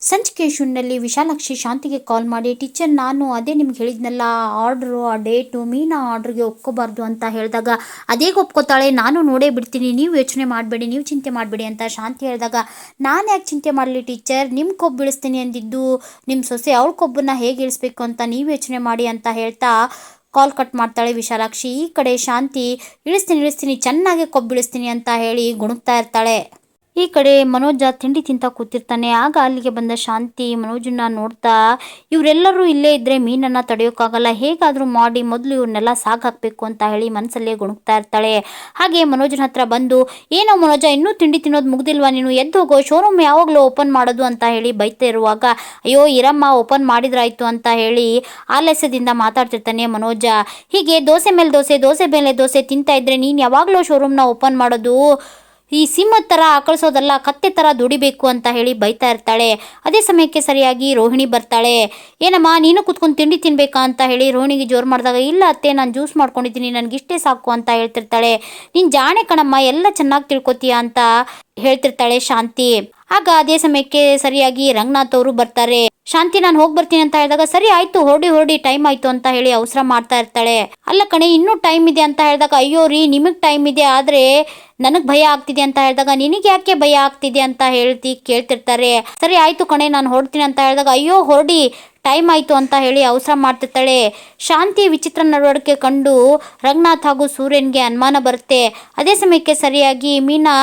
ಸಂಚಿಕೆ ಶೂನ್ಯದಲ್ಲಿ ವಿಶಾಲಾಕ್ಷಿ ಶಾಂತಿಗೆ ಕಾಲ್ ಮಾಡಿ, ಟೀಚರ್ ನಾನು ಅದೇ ನಿಮ್ಗೆ ಹೇಳಿದ್ನಲ್ಲ ಆರ್ಡ್ರು, ಆ ಡೇಟು, ಮೀನಾ ಆರ್ಡ್ರಿಗೆ ಒಪ್ಕೋಬಾರ್ದು ಅಂತ ಹೇಳಿದಾಗ ಅದೇ ಒಪ್ಕೋತಾಳೆ, ನಾನು ನೋಡೇ ಬಿಡ್ತೀನಿ, ನೀವು ಯೋಚನೆ ಮಾಡಬೇಡಿ, ನೀವು ಚಿಂತೆ ಮಾಡಬೇಡಿ ಅಂತ ಶಾಂತಿ ಹೇಳಿದಾಗ, ನಾನು ಯಾಕೆ ಚಿಂತೆ ಮಾಡಲಿ ಟೀಚರ್, ನಿಮ್ಮ ಕೊಬ್ಬು ಇಳಿಸ್ತೀನಿ ಅಂದಿದ್ದು ನಿಮ್ಮ ಸೊಸೆ, ಅವಳ ಕೊಬ್ಬನ್ನು ಹೇಗೆ ಇಳಿಸ್ಬೇಕು ಅಂತ ನೀವು ಯೋಚನೆ ಮಾಡಿ ಅಂತ ಹೇಳ್ತಾ ಕಾಲ್ ಕಟ್ ಮಾಡ್ತಾಳೆ ವಿಶಾಲಾಕ್ಷಿ. ಈ ಕಡೆ ಶಾಂತಿ ಇಳಿಸ್ತೀನಿ ಚೆನ್ನಾಗಿ ಕೊಬ್ಬು ಇಳಿಸ್ತೀನಿ ಅಂತ ಹೇಳಿ ಗುಣುಕ್ತಾ ಇರ್ತಾಳೆ. ಈ ಕಡೆ ಮನೋಜ ತಿಂಡಿ ತಿಂತ ಕೂತಿರ್ತಾನೆ. ಆಗ ಅಲ್ಲಿಗೆ ಬಂದ ಶಾಂತಿ ಮನೋಜನ್ನ ನೋಡ್ತಾ, ಇವರೆಲ್ಲರೂ ಇಲ್ಲೇ ಇದ್ರೆ ಮೀನನ್ನ ತಡೆಯೋಕ್ಕಾಗಲ್ಲ, ಹೇಗಾದ್ರೂ ಮಾಡಿ ಮೊದಲು ಇವ್ರನ್ನೆಲ್ಲ ಸಾಕಾಕ್ಬೇಕು ಅಂತ ಹೇಳಿ ಮನಸ್ಸಲ್ಲೇ ಗುಣುಕ್ತಾ ಇರ್ತಾಳೆ. ಹಾಗೆ ಮನೋಜನ ಹತ್ರ ಬಂದು, ಏನೋ ಮನೋಜ ಇನ್ನೂ ತಿಂಡಿ ತಿನ್ನೋದು ಮುಗ್ದಿಲ್ವಾ ನೀನು, ಎದ್ದು ಹೋಗೋ, ಶೋರೂಮ್ ಯಾವಾಗಲೂ ಓಪನ್ ಮಾಡೋದು ಅಂತ ಹೇಳಿ ಬೈತಾ ಇರುವಾಗ, ಅಯ್ಯೋ ಇರಮ್ಮ ಓಪನ್ ಮಾಡಿದ್ರಾಯ್ತು ಅಂತ ಹೇಳಿ ಆಲಸ್ಯದಿಂದ ಮಾತಾಡ್ತಿರ್ತಾನೆ ಮನೋಜ. ಹೀಗೆ ದೋಸೆ ಮೇಲೆ ದೋಸೆ, ದೋಸೆ ಮೇಲೆ ದೋಸೆ ತಿಂತಾ ಇದ್ರೆ ನೀನು ಯಾವಾಗಲೂ ಶೋರೂಮ್ನ ಓಪನ್ ಮಾಡೋದು ಈ ಸಿಂಹದ ಥರ ಆಕಳಿಸೋದಲ್ಲ, ಕತ್ತೆ ಥರ ದುಡಿಬೇಕು ಅಂತ ಹೇಳಿ ಬೈತಾ ಇರ್ತಾಳೆ. ಅದೇ ಸಮಯಕ್ಕೆ ಸರಿಯಾಗಿ ರೋಹಿಣಿ ಬರ್ತಾಳೆ. ಏನಮ್ಮ ನೀನು ಕುತ್ಕೊಂಡು ತಿಂಡಿ ತಿನ್ಬೇಕಾ ಅಂತ ಹೇಳಿ ರೋಹಿಣಿಗೆ ಜೋರು ಮಾಡಿದಾಗ, ಇಲ್ಲ ಅತ್ತೆ ನಾನು ಜ್ಯೂಸ್ ಮಾಡ್ಕೊಂಡಿದ್ದೀನಿ, ನನಗಿಷ್ಟೇ ಸಾಕು ಅಂತ ಹೇಳ್ತಿರ್ತಾಳೆ. ನೀನು ಜಾಣೆ ಕಣಮ್ಮ, ಎಲ್ಲ ಚೆನ್ನಾಗಿ ತಿಳ್ಕೊತೀಯ ಅಂತ ಹೇಳ್ತಿರ್ತಾಳೆ ಶಾಂತಿ. ಆಗ ಅದೇ ಸಮಯಕ್ಕೆ ಸರಿಯಾಗಿ ರಂಗನಾಥ್ ಅವರು ಬರ್ತಾರೆ. ಶಾಂತಿ ನಾನು ಹೋಗಿ ಬರ್ತೀನಿ ಅಂತ ಹೇಳಿದಾಗ, ಸರಿ ಆಯ್ತು ಹೊರಡಿ ಟೈಮ್ ಆಯ್ತು ಅಂತ ಹೇಳಿ ಅವಸರ ಮಾಡ್ತಾ ಇರ್ತಾಳೆ. ಅಲ್ಲ ಕಣೆ ಇನ್ನೂ ಟೈಮ್ ಇದೆ ಅಂತ ಹೇಳಿದಾಗ, ಅಯ್ಯೋ ರೀ ನಿಮಗೆ ಟೈಮ್ ಇದೆ ಆದ್ರೆ ನನಗೆ ಭಯ ಆಗ್ತಿದೆ ಅಂತ ಹೇಳಿದಾಗ, ನಿನಗೆ ಯಾಕೆ ಭಯ ಆಗ್ತಿದೆ ಅಂತ ಕೇಳ್ತಿರ್ತಾರೆ. ಸರಿ ಆಯ್ತು ಕಣೆ ನಾನು ಹೊರಡ್ತೀನಿ ಅಂತ ಹೇಳಿದಾಗ, ಅಯ್ಯೋ ಹೊರಡಿ ಟೈಮ್ ಆಯಿತು ಅಂತ ಹೇಳಿ ಅವಸರ ಮಾಡ್ತಿರ್ತಾಳೆ. ಶಾಂತಿ ವಿಚಿತ್ರ ನಡವಳಿಕೆ ಕಂಡು ರಂಗನಾಥ್ ಹಾಗೂ ಸೂರ್ಯನ್ಗೆ ಅನುಮಾನ ಬರುತ್ತೆ. ಅದೇ ಸಮಯಕ್ಕೆ ಸರಿಯಾಗಿ ಮೀನಾ,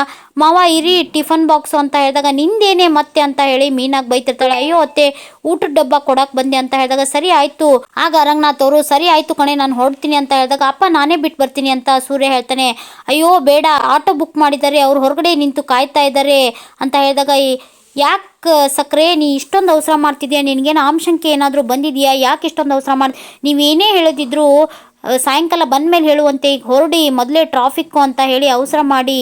ಮಾವ ಇರಿ ಟಿಫನ್ ಬಾಕ್ಸು ಅಂತ ಹೇಳಿದಾಗ, ನಿಂದೇನೆ ಮತ್ತೆ ಅಂತ ಹೇಳಿ ಮೀನಾಗಿ ಬೈತಿರ್ತಾಳೆ. ಅಯ್ಯೋ ಅತ್ತೆ ಊಟದ ಡಬ್ಬ ಕೊಡಕ್ಕೆ ಬಂದೆ ಅಂತ ಹೇಳಿದಾಗ, ಸರಿ ಆಯಿತು. ಆಗ ರಂಗನಾಥ್ ಅವರು, ಸರಿ ಆಯಿತು ಕಣೆ ನಾನು ಹೊರಡ್ತೀನಿ ಅಂತ ಹೇಳಿದಾಗ, ಅಪ್ಪ ನಾನೇ ಬಿಟ್ಟು ಬರ್ತೀನಿ ಅಂತ ಸೂರ್ಯ ಹೇಳ್ತಾನೆ. ಅಯ್ಯೋ ಬೇಡ, ಆಟೋ ಬುಕ್ ಮಾಡಿದ್ದಾರೆ, ಅವ್ರು ಹೊರಗಡೆ ನಿಂತು ಕಾಯ್ತಾ ಇದ್ದಾರೆ ಅಂತ ಹೇಳಿದಾಗ, ಯಾಕೆ ಸಕ್ಕರೆ ನೀ ಇಷ್ಟೊಂದು ಅವಸರ ಮಾಡ್ತಿದ್ಯಾ, ನಿನಗೇನು ಆಮಶಂಕೆ ಏನಾದರೂ ಬಂದಿದೆಯಾ, ಯಾಕೆ ಇಷ್ಟೊಂದು ಅವಸರ ಮಾಡಿ, ನೀವೇನೇ ಹೇಳೋದಿದ್ರು ಸಾಯಂಕಾಲ ಬಂದಮೇಲೆ ಹೇಳುವಂತೆ, ಈಗ ಹೊರಡಿ ಮೊದಲೇ ಟ್ರಾಫಿಕ್ಕು ಅಂತ ಹೇಳಿ ಅವಸರ ಮಾಡಿ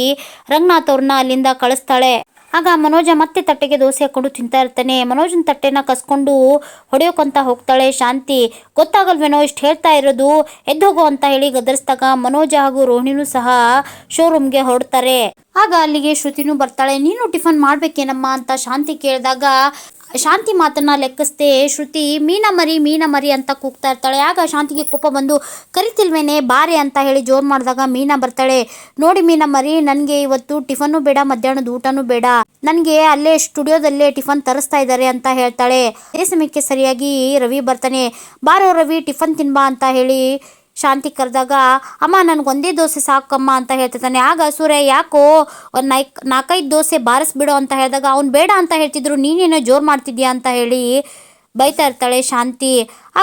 ರಂಗನಾಥ್ ಅವ್ರನ್ನ ಅಲ್ಲಿಂದ ಕಳಿಸ್ತಾಳೆ. ಆಗ ಮನೋಜ ಮತ್ತೆ ತಟ್ಟೆಗೆ ದೋಸೆ ಹಾಕೊಂಡು ತಿಂತಾ ಇರ್ತಾನೆ. ಮನೋಜನ ತಟ್ಟೆನ ಕಸ್ಕೊಂಡು ಹೊಡೆಯೋಕ್ಕಂತ ಹೋಗ್ತಾಳೆ ಶಾಂತಿ. ಗೊತ್ತಾಗಲ್ವೇನೋ ಇಷ್ಟು ಹೇಳ್ತಾ ಇರೋದು, ಎದ್ದೋಗೋ ಅಂತ ಹೇಳಿ ಗದರಿಸಿದಾಗ ಮನೋಜ ಹಾಗೂ ರೋಹಿಣಿನೂ ಸಹ ಶೋರೂಮ್ಗೆ ಹೊರಡ್ತಾರೆ. ಆಗ ಅಲ್ಲಿಗೆ ಶ್ರುತಿನೂ ಬರ್ತಾಳೆ. ನೀನು ಟಿಫನ್ ಮಾಡ್ಬೇಕೇನಮ್ಮ ಅಂತ ಶಾಂತಿ ಕೇಳಿದಾಗ, ಶಾಂತಿ ಮಾತನ್ನ ಲೆಕ್ಕಿಸ್ದೆ ಶ್ರುತಿ ಮೀನ ಮರಿ ಅಂತ ಕೂಗ್ತಾ ಇರ್ತಾಳೆ. ಆಗ ಶಾಂತಿಗೆ ಕೋಪ ಬಂದು, ಕರಿತಿಲ್ವೇನೆ ಬಾರೆ ಅಂತ ಹೇಳಿ ಜೋರು ಮಾಡಿದಾಗ ಮೀನಾ ಬರ್ತಾಳೆ. ನೋಡಿ ಮೀನ ಮರಿ, ನನಗೆ ಇವತ್ತು ಟಿಫನ್ನು ಬೇಡ, ಮಧ್ಯಾಹ್ನದ ಊಟನೂ ಬೇಡ, ನನಗೆ ಅಲ್ಲೇ ಸ್ಟುಡಿಯೋದಲ್ಲೇ ಟಿಫನ್ ತರಿಸ್ತಾ ಇದ್ದಾರೆ ಅಂತ ಹೇಳ್ತಾಳೆ. ಅದೇ ಸಮಯಕ್ಕೆ ಸರಿಯಾಗಿ ರವಿ ಬರ್ತಾನೆ. ಬಾರೋ ರವಿ ಟಿಫನ್ ತಿನ್ಬಾ ಅಂತ ಹೇಳಿ ಶಾಂತಿ ಕರೆದಾಗ, ಅಮ್ಮ ನನಗೊಂದೇ ದೋಸೆ ಸಾಕಮ್ಮ ಅಂತ ಹೇಳ್ತಿರ್ತಾನೆ. ಆಗ ಸೂರ್ಯ, ಯಾಕೋ ಒಂದು 4-5 ದೋಸೆ ಬಾರಿಸ್ಬಿಡು ಅಂತ ಹೇಳಿದಾಗ, ಅವ್ನು ಬೇಡ ಅಂತ ಹೇಳ್ತಿದ್ರು, ನೀನೇನೋ ಜೋರು ಮಾಡ್ತಿದ್ಯಾ ಅಂತ ಹೇಳಿ ಬೈತಾ ಇರ್ತಾಳೆ ಶಾಂತಿ.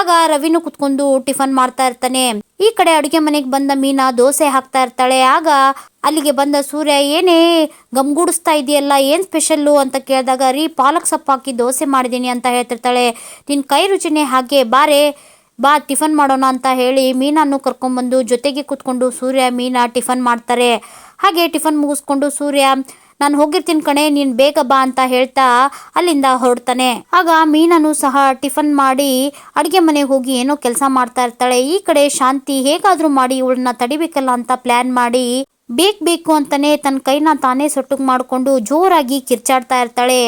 ಆಗ ರವಿನೂ ಕುತ್ಕೊಂಡು ಟಿಫನ್ ಮಾಡ್ತಾ ಇರ್ತಾನೆ. ಈ ಕಡೆ ಅಡುಗೆ ಮನೆಗೆ ಬಂದ ಮೀನಾ ದೋಸೆ ಹಾಕ್ತಾ ಇರ್ತಾಳೆ. ಆಗ ಅಲ್ಲಿಗೆ ಬಂದ ಸೂರ್ಯ, ಏನೇ ಗಮ್ಗೂಡಿಸ್ತಾ ಇದೆಯಲ್ಲ, ಏನು ಸ್ಪೆಷಲ್ಲು ಅಂತ ಕೇಳಿದಾಗ, ರೀ ಪಾಲಕ್ ಸೊಪ್ಪು ಹಾಕಿ ದೋಸೆ ಮಾಡಿದ್ದೀನಿ ಅಂತ ಹೇಳ್ತಿರ್ತಾಳೆ. ನಿನ್ನ ಕೈ ರುಚಿನೇ ಹಾಗೆ, ಬಾ ಟಿಫನ್ ಮಾಡೋಣ ಅಂತ ಹೇಳಿ ಮೀನನ್ನು ಕರ್ಕೊಂಡ್ಬಂದು ಜೊತೆಗೆ ಕೂತ್ಕೊಂಡು ಸೂರ್ಯ ಮೀನಾ ಟಿಫನ್ ಮಾಡ್ತಾರೆ. ಹಾಗೆ ಟಿಫನ್ ಮುಗಿಸ್ಕೊಂಡು ಸೂರ್ಯ, ನಾನು ಹೋಗಿರ್ತೀನಿ ಕಣೆ, ನೀನು ಬೇಗ ಬಾ ಅಂತ ಹೇಳ್ತಾ ಅಲ್ಲಿಂದ ಹೊರಡ್ತಾನೆ. ಆಗ ಮೀನನು ಸಹ ಟಿಫನ್ ಮಾಡಿ ಅಡುಗೆ ಮನೆಗೆ ಹೋಗಿ ಏನೋ ಕೆಲಸ ಮಾಡ್ತಾ ಇರ್ತಾಳೆ. ಈ ಕಡೆ ಶಾಂತಿ ಹೇಗಾದರೂ ಮಾಡಿ ಇವಳನ್ನ ತಡಿಬೇಕಲ್ಲ ಅಂತ ಪ್ಲ್ಯಾನ್ ಮಾಡಿ ಬೇಕು ಅಂತಾನೆ ತನ್ನ ಕೈನ ತಾನೇ ಸೊಟ್ಟಗೆ ಮಾಡಿಕೊಂಡು ಜೋರಾಗಿ ಕಿರ್ಚಾಡ್ತಾ ಇರ್ತಾಳೆ.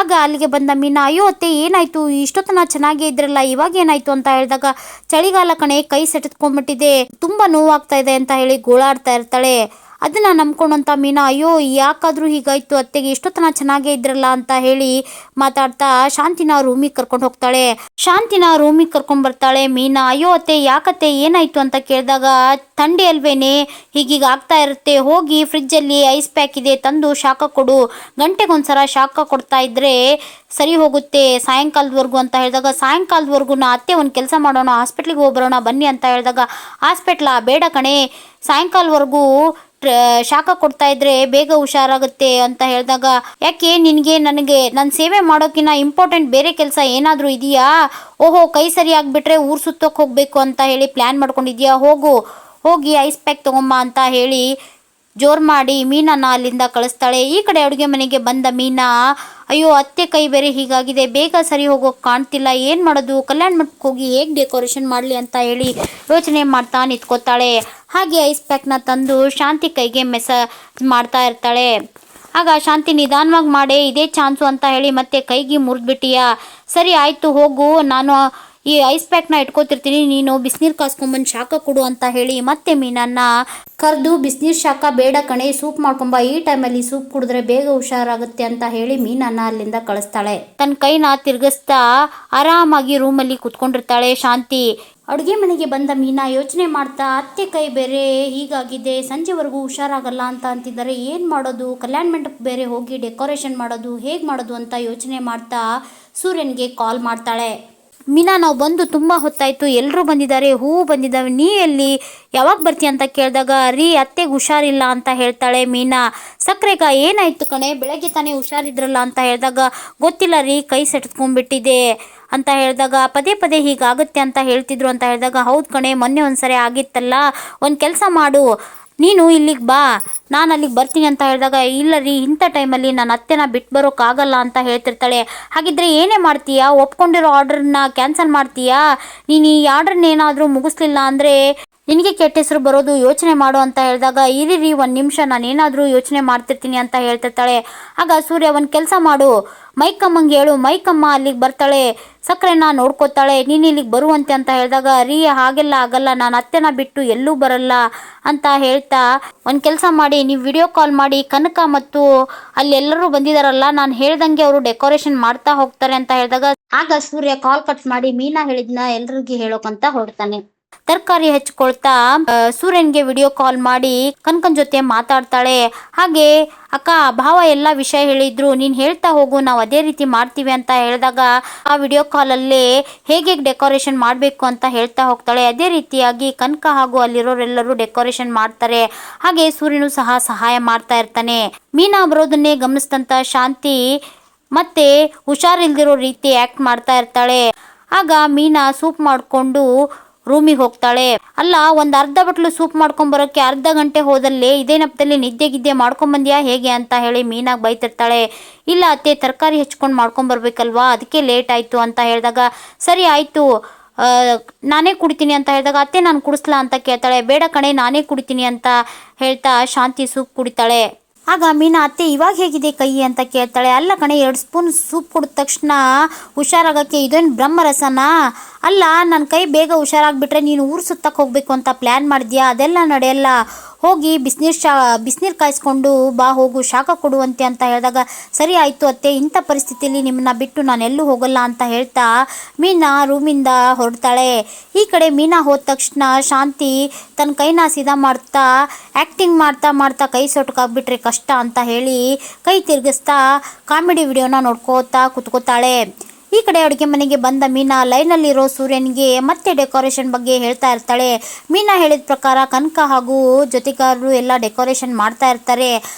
ಆಗ ಅಲ್ಲಿಗೆ ಬಂದ ಮೀನಾ, ಅಯ್ಯೋ ಅತ್ತೆ ಏನಾಯ್ತು, ಇಷ್ಟೊತ್ತನ ಚೆನ್ನಾಗೇ ಇದ್ರಲ್ಲ, ಇವಾಗ ಏನಾಯ್ತು ಅಂತ ಹೇಳಿದಾಗ, ಚಳಿಗಾಲ ಕಣೆ ಕೈ ಸೆಟೆತ್ಕೊಂಡ್ಬಿಟ್ಟಿದೆ, ತುಂಬಾ ನೋವಾಗ್ತಾ ಇದೆ ಅಂತ ಹೇಳಿ ಗೋಳಾಡ್ತಾ ಇರ್ತಾಳೆ. ಅದನ್ನ ನಂಬ್ಕೊಂಡಂತ ಮೀನಾ, ಅಯ್ಯೋ ಯಾಕಾದ್ರೂ ಹೀಗಾಯ್ತು ಅತ್ತೆಗೆ, ಇಷ್ಟೊತ್ತನ ಚೆನ್ನಾಗೇ ಇದ್ರಲ್ಲ ಅಂತ ಹೇಳಿ ಮಾತಾಡ್ತಾ ಶಾಂತಿನ ರೂಮಿಗೆ ಕರ್ಕೊಂಡು ಹೋಗ್ತಾಳೆ. ಶಾಂತಿನ ರೂಮಿಗೆ ಕರ್ಕೊಂಡ್ ಬರ್ತಾಳೆ ಮೀನಾ. ಅಯ್ಯೋ ಅತ್ತೆ ಯಾಕತ್ತೆ ಏನಾಯ್ತು ಅಂತ ಕೇಳಿದಾಗ, ಥಂಡಿ ಅಲ್ವೇನೆ ಹೀಗೀಗ ಆಗ್ತಾ ಇರುತ್ತೆ, ಹೋಗಿ ಫ್ರಿಜ್ಜಲ್ಲಿ ಐಸ್ ಪ್ಯಾಕ್ ಇದೆ ತಂದು ಶಾಖ ಕೊಡು, ಗಂಟೆಗೊಂದ್ಸಲ ಶಾಖ ಕೊಡ್ತಾ ಇದ್ರೆ ಸರಿ ಹೋಗುತ್ತೆ ಸಾಯಂಕಾಲದವರೆಗೂ ಅಂತ ಹೇಳಿದಾಗ, ಸಾಯಂಕಾಲದವರೆಗೂ ಅತ್ತೆ ಒಂದು ಕೆಲಸ ಮಾಡೋಣ, ಹಾಸ್ಪಿಟ್ಲಿಗೆ ಹೋಗ್ಬರೋಣ ಬನ್ನಿ ಅಂತ ಹೇಳಿದಾಗ, ಹಾಸ್ಪಿಟ್ಲಾ ಬೇಡ ಕಣೆ, ಸಾಯಂಕಾಲವರೆಗೂ ಶಾಖ ಕೊಡ್ತಾ ಇದ್ರೆ ಬೇಗ ಹುಷಾರಾಗುತ್ತೆ ಅಂತ ಹೇಳಿದಾಗ, ಯಾಕೆ ನಿನಗೆ ನನಗೆ ನನ್ನ ಸೇವೆ ಮಾಡೋಕ್ಕಿಂತ ಇಂಪಾರ್ಟೆಂಟ್ ಬೇರೆ ಕೆಲಸ ಏನಾದರೂ ಇದೆಯಾ, ಓಹೋ ಕೈ ಸರಿ ಆಗಿಬಿಟ್ರೆ ಊರು ಸುತ್ತೋಕೆ ಹೋಗಬೇಕು ಅಂತ ಹೇಳಿ ಪ್ಲ್ಯಾನ್ ಮಾಡ್ಕೊಂಡಿದ್ಯಾ, ಹೋಗಿ ಐಸ್ ಪ್ಯಾಕ್ ತೊಗೊಂಬ ಅಂತ ಹೇಳಿ ಜೋರು ಮಾಡಿ ಮೀನನ್ನ ಅಲ್ಲಿಂದ ಕಳಿಸ್ತಾಳೆ. ಈ ಕಡೆ ಅಡುಗೆ ಮನೆಗೆ ಬಂದ ಮೀನಾ, ಅಯ್ಯೋ ಅತ್ತೆ ಕೈ ಬೇರೆ ಹೀಗಾಗಿದೆ, ಬೇಗ ಸರಿ ಹೋಗೋಕೆ ಕಾಣ್ತಿಲ್ಲ, ಏನು ಮಾಡೋದು, ಕಲ್ಯಾಣ ಮಂಟಪಕ್ಕೆ ಹೋಗಿ ಹೇಗೆ ಡೆಕೋರೇಷನ್ ಮಾಡಲಿ ಅಂತ ಹೇಳಿ ಯೋಚನೆ ಮಾಡ್ತಾ ನಿಂತ್ಕೋತಾಳೆ. ಹಾಗೆ ಐಸ್ ಪ್ಯಾಕ್ನ ತಂದು ಶಾಂತಿ ಕೈಗೆ ಮಾಡ್ತಾ ಇರ್ತಾಳೆ. ಆಗ ಶಾಂತಿ ನಿಧಾನವಾಗಿ ಮಾಡೇ ಇದೇ ಚಾನ್ಸು ಅಂತ ಹೇಳಿ ಮತ್ತೆ ಕೈಗೆ ಮುರಿದ್ಬಿಟ್ಟಿಯಾ. ಸರಿ ಆಯಿತು ಹೋಗು, ನಾನು ಈ ಐಸ್ ಪ್ಯಾಕ್ನ ಇಟ್ಕೋತಿರ್ತೀನಿ, ನೀನು ಬಿಸಿನೀರು ಕಾಸ್ಕೊಂಬಂದು ಶಾಖ ಕೊಡು ಅಂತ ಹೇಳಿ ಮತ್ತೆ ಮೀನನ್ನ ಕರೆದು ಬಿಸಿನೀರು ಶಾಖ ಬೇಡ ಕಣೆ, ಸೂಪ್ ಮಾಡ್ಕೊಂಬ, ಈ ಟೈಮಲ್ಲಿ ಸೂಪ್ ಕುಡಿದ್ರೆ ಬೇಗ ಹುಷಾರಾಗುತ್ತೆ ಅಂತ ಹೇಳಿ ಮೀನನ್ನ ಅಲ್ಲಿಂದ ಕಳಿಸ್ತಾಳೆ. ತನ್ನ ಕೈನ ತಿರುಗಿಸ್ತಾ ಆರಾಮಾಗಿ ರೂಮಲ್ಲಿ ಕುತ್ಕೊಂಡಿರ್ತಾಳೆ ಶಾಂತಿ. ಅಡುಗೆ ಮನೆಗೆ ಬಂದ ಮೀನಾ ಯೋಚನೆ ಮಾಡ್ತಾ, ಅತ್ತೆ ಕೈ ಬೇರೆ ಹೀಗಾಗಿದೆ, ಸಂಜೆವರೆಗೂ ಹುಷಾರಾಗಲ್ಲ ಅಂತ ಅಂತಿದ್ದಾರೆ, ಏನು ಮಾಡೋದು, ಕಲ್ಯಾಣ ಮಂಟಪಕ್ಕೆ ಬೇರೆ ಹೋಗಿ ಡೆಕೋರೇಷನ್ ಮಾಡೋದು ಹೇಗೆ ಮಾಡೋದು ಅಂತ ಯೋಚನೆ ಮಾಡ್ತಾ ಸೂರ್ಯನಿಗೆ ಕಾಲ್ ಮಾಡ್ತಾಳೆ. ಮೀನಾ, ನಾವು ಬಂದು ತುಂಬ ಹೊತ್ತಾಯಿತು, ಎಲ್ಲರೂ ಬಂದಿದ್ದಾರೆ, ಹೂವು ಬಂದಿದ್ದಾವೆ, ನೀ ಎಲ್ಲಿ, ಯಾವಾಗ ಬರ್ತೀಯ ಅಂತ ಕೇಳಿದಾಗ ರೀ ಅತ್ತೆಗೆ ಹುಷಾರಿಲ್ಲ ಅಂತ ಹೇಳ್ತಾಳೆ ಮೀನಾ. ಸಕ್ಕರೆಗ ಏನಾಯಿತು ಕಣೆ, ಬೆಳಗ್ಗೆ ತಾನೇ ಹುಷಾರಿದ್ರಲ್ಲ ಅಂತ ಹೇಳಿದಾಗ ಗೊತ್ತಿಲ್ಲ ರೀ, ಕೈ ಸೆಟ್ಕೊಂಡ್ಬಿಟ್ಟಿದೆ ಅಂತ ಹೇಳಿದಾಗ ಪದೇ ಪದೇ ಹೀಗಾಗುತ್ತೆ ಅಂತ ಹೇಳ್ತಿದ್ರು ಅಂತ ಹೇಳಿದಾಗ ಹೌದು ಕಣೆ, ಮೊನ್ನೆ ಒಂದ್ಸರಿ ಆಗಿತ್ತಲ್ಲ, ಒಂದು ಕೆಲಸ ಮಾಡು, ನೀನು ಇಲ್ಲಿಗೆ ಬಾ, ನಾನು ಅಲ್ಲಿಗೆ ಬರ್ತೀನಿ ಅಂತ ಹೇಳಿದಾಗ ಇಲ್ಲ ರೀ, ಇಂಥ ಟೈಮಲ್ಲಿ ನಾನು ಅತ್ತೆನ ಬಿಟ್ಟು ಬರೋಕ್ಕಾಗಲ್ಲ ಅಂತ ಹೇಳ್ತಿರ್ತಾಳೆ. ಹಾಗಿದ್ರೆ ಏನೇ ಮಾಡ್ತೀಯಾ, ಒಪ್ಕೊಂಡಿರೋ ಆರ್ಡ್ರನ್ನ ಕ್ಯಾನ್ಸಲ್ ಮಾಡ್ತೀಯಾ, ನೀನು ಈ ಆರ್ಡ್ರನ್ನ ಏನಾದರೂ ಮುಗಿಸ್ಲಿಲ್ಲ ಅಂದರೆ ನಿನಗೆ ಕೆಟ್ಟ ಹೆಸರು ಬರೋದು, ಯೋಚನೆ ಮಾಡು ಅಂತ ಹೇಳಿದಾಗ ಇರಿರಿ ಒಂದು ನಿಮಿಷ, ನಾನೇನಾದರೂ ಯೋಚನೆ ಮಾಡ್ತಿರ್ತೀನಿ ಅಂತ ಹೇಳ್ತಿರ್ತಾಳೆ. ಆಗ ಸೂರ್ಯ ಒಂದು ಕೆಲಸ ಮಾಡು, ಮೈಕಮ್ಮಂಗೆ ಹೇಳು, ಮೈಕಮ್ಮ ಅಲ್ಲಿಗೆ ಬರ್ತಾಳೆ, ಸಕ್ಕರೆನ ನೋಡ್ಕೋತಾಳೆ, ನೀನು ಇಲ್ಲಿಗೆ ಬರುವಂತೆ ಅಂತ ಹೇಳಿದಾಗ ರೀ ಹಾಗೆಲ್ಲ ಆಗಲ್ಲ, ನಾನು ಅತ್ತೆನ ಬಿಟ್ಟು ಎಲ್ಲೂ ಬರಲ್ಲ ಅಂತ ಹೇಳ್ತಾ ಒಂದು ಕೆಲಸ ಮಾಡಿ, ನೀವು ವಿಡಿಯೋ ಕಾಲ್ ಮಾಡಿ ಕನಕ ಮತ್ತು ಅಲ್ಲಿ ಎಲ್ಲರೂ ಬಂದಿದ್ದಾರಲ್ಲ, ನಾನು ಹೇಳ್ದಂಗೆ ಅವರು ಡೆಕೋರೇಷನ್ ಮಾಡ್ತಾ ಹೋಗ್ತಾರೆ ಅಂತ ಹೇಳಿದಾಗ ಆಗ ಸೂರ್ಯ ಕಾಲ್ ಕಟ್ ಮಾಡಿ ಮೀನಾ ಹೇಳಿದ್ನ ಎಲ್ರಿಗೂ ಹೇಳೋಕಂತ ಹೊರಡ್ತಾನೆ. ತರಕಾರಿ ಹಚ್ಕೊಳ್ತಾ ಸೂರ್ಯನ್ಗೆ ವಿಡಿಯೋ ಕಾಲ್ ಮಾಡಿ ಕನಕನ್ ಜೊತೆ ಮಾತಾಡ್ತಾಳೆ. ಹಾಗೆ ಅಕ್ಕ ಭಾವ ಎಲ್ಲ ವಿಷಯ ಹೇಳಿದ್ರು, ನೀನು ಹೇಳ್ತಾ ಹೋಗು, ನಾವು ಅದೇ ರೀತಿ ಮಾಡ್ತೀವಿ ಅಂತ ಹೇಳಿದಾಗ ಆ ವಿಡಿಯೋ ಕಾಲಲ್ಲಿ ಹೇಗೆ ಡೆಕೋರೇಷನ್ ಮಾಡಬೇಕು ಅಂತ ಹೇಳ್ತಾ ಹೋಗ್ತಾಳೆ. ಅದೇ ರೀತಿಯಾಗಿ ಕನಕ ಹಾಗೂ ಅಲ್ಲಿರೋರೆಲ್ಲರೂ ಡೆಕೋರೇಷನ್ ಮಾಡ್ತಾರೆ. ಹಾಗೆ ಸೂರ್ಯನು ಸಹ ಸಹಾಯ ಮಾಡ್ತಾ ಇರ್ತಾನೆ. ಮೀನಾ ಬರೋದನ್ನೇ ಗಮನಿಸಿದಂಥ ಶಾಂತಿ ಮತ್ತೆ ಹುಷಾರಿಲ್ದಿರೋ ರೀತಿ ಆ್ಯಕ್ಟ್ ಮಾಡ್ತಾ ಇರ್ತಾಳೆ. ಆಗ ಮೀನಾ ಸೂಪ್ ಮಾಡಿಕೊಂಡು ರೂಮಿಗೆ ಹೋಗ್ತಾಳೆ. ಅಲ್ಲ, ಒಂದು ಅರ್ಧ ಬಟ್ಲು ಸೂಪ್ ಮಾಡ್ಕೊಂಬರೋಕ್ಕೆ ಅರ್ಧ ಗಂಟೆ ಹೋದಲ್ಲೇ ಇದೇನಪ್ಪದಲ್ಲಿ ನಿದ್ದೆ ಗಿದ್ದೆ ಮಾಡ್ಕೊಂಬಂದ್ಯಾ ಹೇಗೆ ಅಂತ ಹೇಳಿ ಮೀನಾಗ ಬೈತಿರ್ತಾಳೆ. ಇಲ್ಲ ಅತ್ತೆ, ತರಕಾರಿ ಹೆಚ್ಕೊಂಡು ಮಾಡ್ಕೊಂಬರ್ಬೇಕಲ್ವಾ, ಅದಕ್ಕೆ ಲೇಟ್ ಆಯಿತು ಅಂತ ಹೇಳಿದಾಗ ಸರಿ ಆಯಿತು, ನಾನೇ ಕುಡಿತೀನಿ ಅಂತ ಹೇಳಿದಾಗ ಅತ್ತೆ ನಾನು ಕುಡಿಸ್ಲಾ ಅಂತ ಕೇಳ್ತಾಳೆ. ಬೇಡ ಕಣೆ, ನಾನೇ ಕುಡಿತೀನಿ ಅಂತ ಹೇಳ್ತಾ ಶಾಂತಿ ಸೂಪ್ ಕುಡಿತಾಳೆ. ಆಗ ಮೀನಾ ಅತ್ತೆ ಇವಾಗ ಹೇಗಿದೆ ಕೈ ಅಂತ ಕೇಳ್ತಾಳೆ. ಅಲ್ಲ ಕಣೆ, 2 ಸ್ಪೂನ್ ಸೂಪ್ ಕುಡಿದ ತಕ್ಷಣ ಹುಷಾರಾಗಕ್ಕೆ ಇದೇನು ಬ್ರಹ್ಮರಸನಾ, ಅಲ್ಲ ನನ್ನ ಕೈ ಬೇಗ ಹುಷಾರಾಗ್ಬಿಟ್ರೆ ನೀನು ಊರು ಸುತ್ತಕ್ಕೆ ಹೋಗಬೇಕು ಅಂತ ಪ್ಲ್ಯಾನ್ ಮಾಡಿದ್ಯಾ, ಅದೆಲ್ಲ ನಡೆಯಲ್ಲ, ಹೋಗಿ ಬಿಸಿನೀರು ಕಾಯಿಸ್ಕೊಂಡು ಬಾ, ಹೋಗು, ಶಾಖ ಕೊಡುವಂತೆ ಅಂತ ಹೇಳಿದಾಗ ಸರಿ ಆಯಿತು ಅತ್ತೆ, ಇಂಥ ಪರಿಸ್ಥಿತಿಯಲ್ಲಿ ನಿಮ್ಮನ್ನ ಬಿಟ್ಟು ನಾನು ಎಲ್ಲೂ ಹೋಗಲ್ಲ ಅಂತ ಹೇಳ್ತಾ ಮೀನಾ ರೂಮಿಂದ ಹೊರಡ್ತಾಳೆ. ಈ ಕಡೆ ಮೀನಾ ಹೋದ ತಕ್ಷಣ ಶಾಂತಿ ತನ್ನ ಕೈನ ಸೀದಾ ಮಾಡ್ತಾ ಆ್ಯಕ್ಟಿಂಗ್ ಮಾಡ್ತಾ ಮಾಡ್ತಾ ಕೈ ಸೊಟಕಾಗ್ಬಿಟ್ರೆ ಕಷ್ಟ ಅಂತ ಹೇಳಿ ಕೈ ತಿರುಗಿಸ್ತಾ ಕಾಮಿಡಿ ವಿಡಿಯೋನ ನೋಡ್ಕೋತಾ ಕುತ್ಕೋತಾಳೆ. ಈ ಕಡೆ ಅಡುಗೆ ಮನೆಗೆ ಬಂದ ಮೀನಾ ಲೈನಲ್ಲಿರೋ ಸೂರ್ಯನಿಗೆ ಮತ್ತೆ ಡೆಕೋರೇಷನ್ ಬಗ್ಗೆ ಹೇಳ್ತಾ ಇರ್ತಾಳೆ. ಮೀನಾ ಹೇಳಿದ ಪ್ರಕಾರ ಕನಕ ಹಾಗೂ ಜೊತೆಗಾರರು ಎಲ್ಲ ಡೆಕೋರೇಷನ್ ಮಾಡ್ತಾ ಇರ್ತಾರೆ.